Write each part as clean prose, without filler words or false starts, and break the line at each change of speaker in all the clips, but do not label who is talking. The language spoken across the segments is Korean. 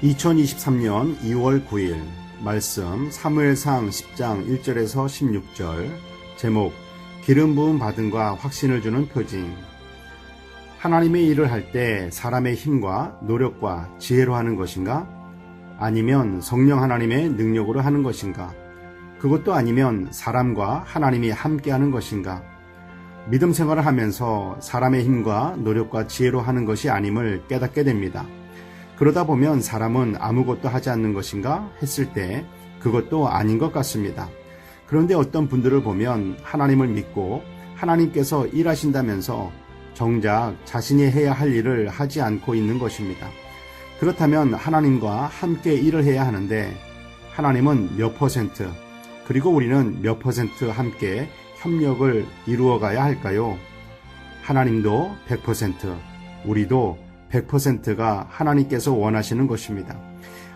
2023년 2월 9일 말씀 사무엘상 10장 1절에서 16절 제목 기름 부음 받음과 확신을 주는 표징. 하나님의 일을 할 때 사람의 힘과 노력과 지혜로 하는 것인가? 아니면 성령 하나님의 능력으로 하는 것인가? 그것도 아니면 사람과 하나님이 함께 하는 것인가? 믿음 생활을 하면서 사람의 힘과 노력과 지혜로 하는 것이 아님을 깨닫게 됩니다. 그러다 보면 사람은 아무것도 하지 않는 것인가 했을 때 그것도 아닌 것 같습니다. 그런데 어떤 분들을 보면 하나님을 믿고 하나님께서 일하신다면서 정작 자신이 해야 할 일을 하지 않고 있는 것입니다. 그렇다면 하나님과 함께 일을 해야 하는데 하나님은 몇 퍼센트, 그리고 우리는 몇 퍼센트 함께 협력을 이루어가야 할까요? 하나님도 100%, 우리도 100%가 하나님께서 원하시는 것입니다.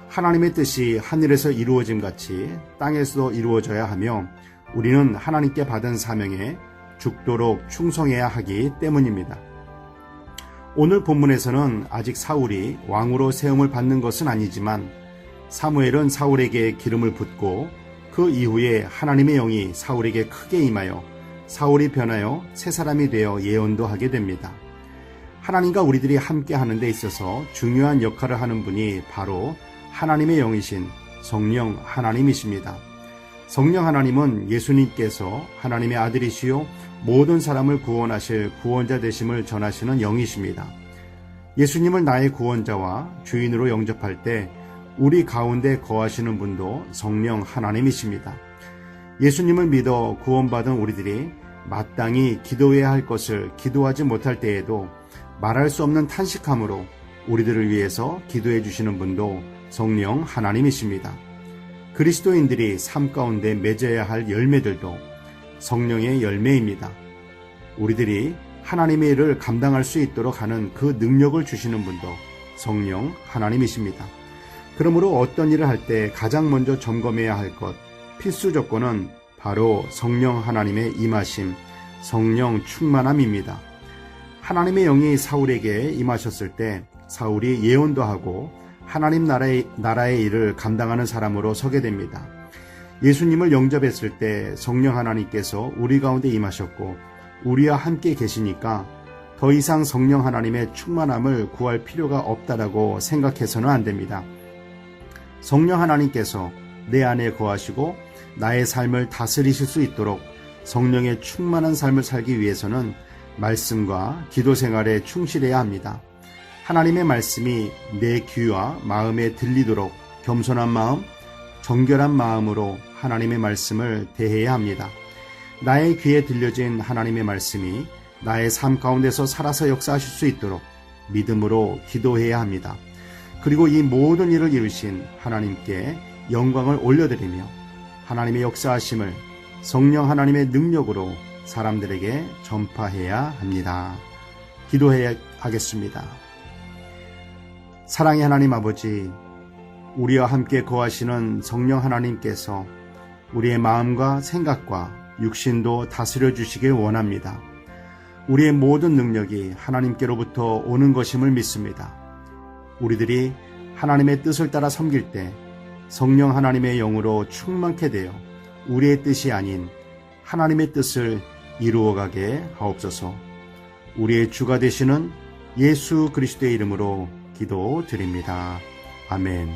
하나님의 뜻이 하늘에서 이루어짐 같이 땅에서도 이루어져야 하며 우리는 하나님께 받은 사명에 죽도록 충성해야 하기 때문입니다. 오늘 본문에서는 아직 사울이 왕으로 세움을 받는 것은 아니지만 사무엘은 사울에게 기름을 붓고 그 이후에 하나님의 영이 사울에게 크게 임하여 사울이 변하여 새 사람이 되어 예언도 하게 됩니다. 하나님과 우리들이 함께 하는 데 있어서 중요한 역할을 하는 분이 바로 하나님의 영이신 성령 하나님이십니다. 성령 하나님은 예수님께서 하나님의 아들이시요 모든 사람을 구원하실 구원자 되심을 전하시는 영이십니다. 예수님을 나의 구원자와 주인으로 영접할 때 우리 가운데 거하시는 분도 성령 하나님이십니다. 예수님을 믿어 구원받은 우리들이 마땅히 기도해야 할 것을 기도하지 못할 때에도 말할 수 없는 탄식함으로 우리들을 위해서 기도해 주시는 분도 성령 하나님이십니다. 그리스도인들이 삶 가운데 맺어야 할 열매들도 성령의 열매입니다. 우리들이 하나님의 일을 감당할 수 있도록 하는 그 능력을 주시는 분도 성령 하나님이십니다. 그러므로 어떤 일을 할 때 가장 먼저 점검해야 할 것, 필수 조건은 바로 성령 하나님의 임하심, 성령 충만함입니다. 하나님의 영이 사울에게 임하셨을 때 사울이 예언도 하고 하나님 나라의 일을 감당하는 사람으로 서게 됩니다. 예수님을 영접했을 때 성령 하나님께서 우리 가운데 임하셨고 우리와 함께 계시니까 더 이상 성령 하나님의 충만함을 구할 필요가 없다라고 생각해서는 안 됩니다. 성령 하나님께서 내 안에 거하시고 나의 삶을 다스리실 수 있도록 성령의 충만한 삶을 살기 위해서는 말씀과 기도 생활에 충실해야 합니다. 하나님의 말씀이 내 귀와 마음에 들리도록 겸손한 마음, 정결한 마음으로 하나님의 말씀을 대해야 합니다. 나의 귀에 들려진 하나님의 말씀이 나의 삶 가운데서 살아서 역사하실 수 있도록 믿음으로 기도해야 합니다. 그리고 이 모든 일을 이루신 하나님께 영광을 올려드리며 하나님의 역사하심을 성령 하나님의 능력으로 사람들에게 전파해야 합니다. 기도해야 하겠습니다. 사랑의 하나님 아버지, 우리와 함께 거하시는 성령 하나님께서 우리의 마음과 생각과 육신도 다스려 주시길 원합니다. 우리의 모든 능력이 하나님께로부터 오는 것임을 믿습니다. 우리들이 하나님의 뜻을 따라 섬길 때 성령 하나님의 영으로 충만케 되어 우리의 뜻이 아닌 하나님의 뜻을 이루어가게 하옵소서. 우리의 주가 되시는 예수 그리스도의 이름으로 기도드립니다. 아멘.